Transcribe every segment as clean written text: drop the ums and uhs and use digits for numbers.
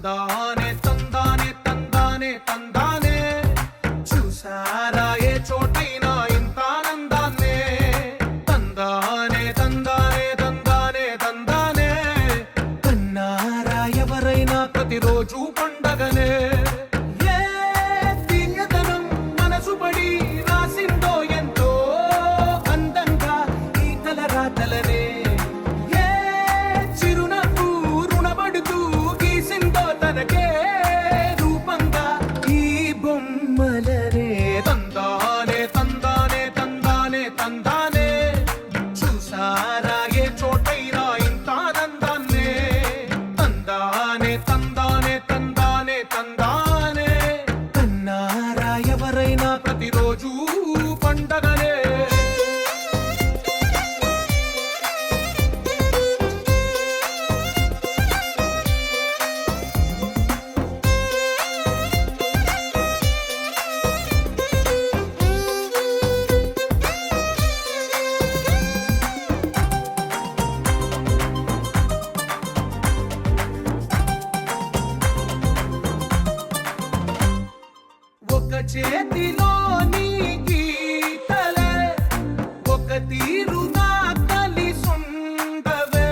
తందానే తందానే తందానే తందానే చూసారా ఏ చోటైనా ఇంత ఆనందాన్నే తందానే తందానే తందానే తందానే కన్నారా ఎవరైనా ప్రతిరోజు పండగనే ఏ తీయదనం మనసు పడి రాసిందో ఎంతో అందంగా ఈ కలరాతలనే ఏ చిరునవ్వు రుణపడుతూ గీసిందో తనకే రూపంగా ఈ బొమ్మలనే తందానే తందానే తందానే తందానే చూసారా ఏ చోటైనా ఇంత ఆనందాన్నే తందానే తందానే తందానే తందానే కన్నారా ఎవరైనా ప్రతిరోజు పండగనే ఒక చేతిలోని గీతలే ఒక తీరుగా కలిసుండవే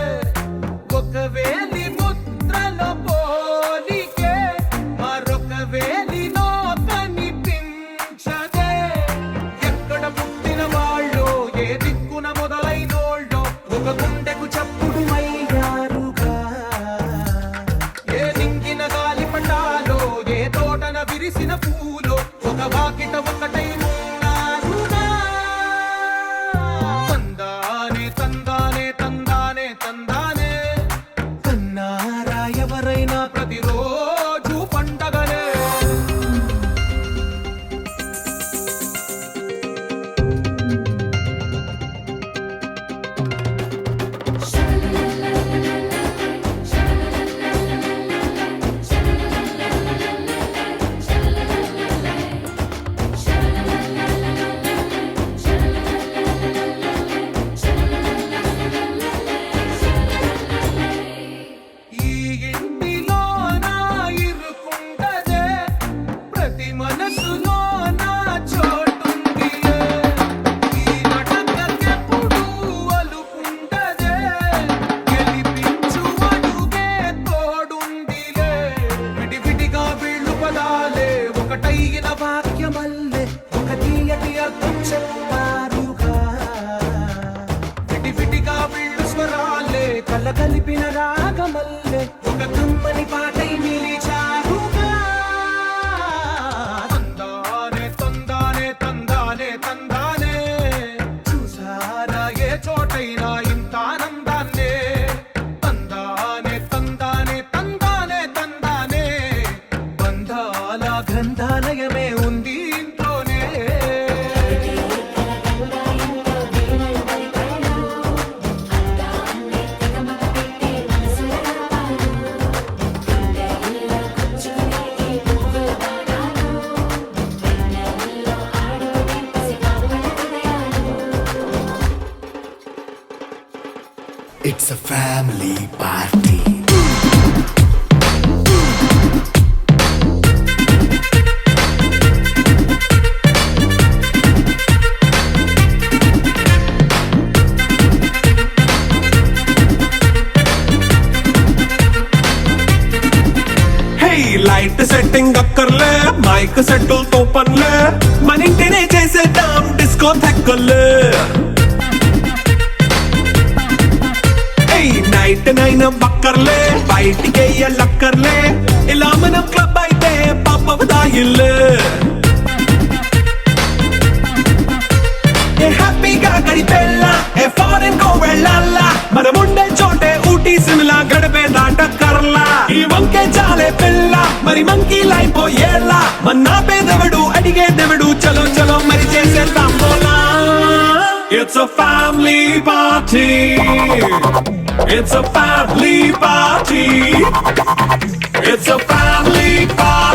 ఒక వేలి ముద్రలో పోలికే మరొక వేలిలో కనిపించదే ఎక్కడ పుట్టిన వాళ్ళో ఏ దిక్కున మొదలైనోళ్ళో ఒక గుండెకు చప్పుడు అయ్యారుగా ఏ నింగిన గాలి పటాలో ఏ తోటన విరిసిన పూలో ఒక వాకిట ఒకటై ఉన్నారుగా తందానే తందానే తందానే తందానే కన్నారా ఎవరైనా ప్రతిరోజు పండగనే ఈ ఇంటిలో నా ఇరుకుండదే ప్రతి మనసులో నా చోటుందిలే ఈ నటకెప్పుడు అలుకుండదే గెలిపించు అడుగే తోడుందిలే విడివిడిగా వీళ్ళు పదాలే ఒకటైన వాక్యమల్లే ఒక తీయటి అర్థం చెప్పారుగా విడివిడిగా వీళ్ళు స్వరాలే కలగలిపిన రాగమల్లే ఒక కమ్మని పాటై నిలిచారుగా తందానే తందానే తందానే తందానే చూసారా ఏ చోటైనా ఇంత ఆనందాన్నే తందానే తందానే తందానే తందానే బంధాల గ్రంథాలయమే ఉంది ఇంట్లోనే It's a family party. Hey, light setting అక్కర్లే మైక్ సెట్టులతో పనులే మన ఇంటినే చేసేద్దాం డిస్కో థెక్కలే నైట్ నైన్ బక్కర్లే బయటికి లక్కర్లే ఇలా మనం క్లబ్ అయితే పాపదాయిల్లే ఏ హ్యాపీగా గడిపెళ్ళా ఏ ఫారెన్ కో వెళ్ళాలా మనం ఉండే చోటే ఊటీ సిమ్లా గడిపే దాటక్కర్లా ఈ వంకే చాలే పిల్ల మరి మంకీ లైపోయేలా మన్నా పేదవడు అడిగేదెవడు చలో చలో మరి చేసేద్దాం పోలా It's a family party. It's a family party. It's a family party.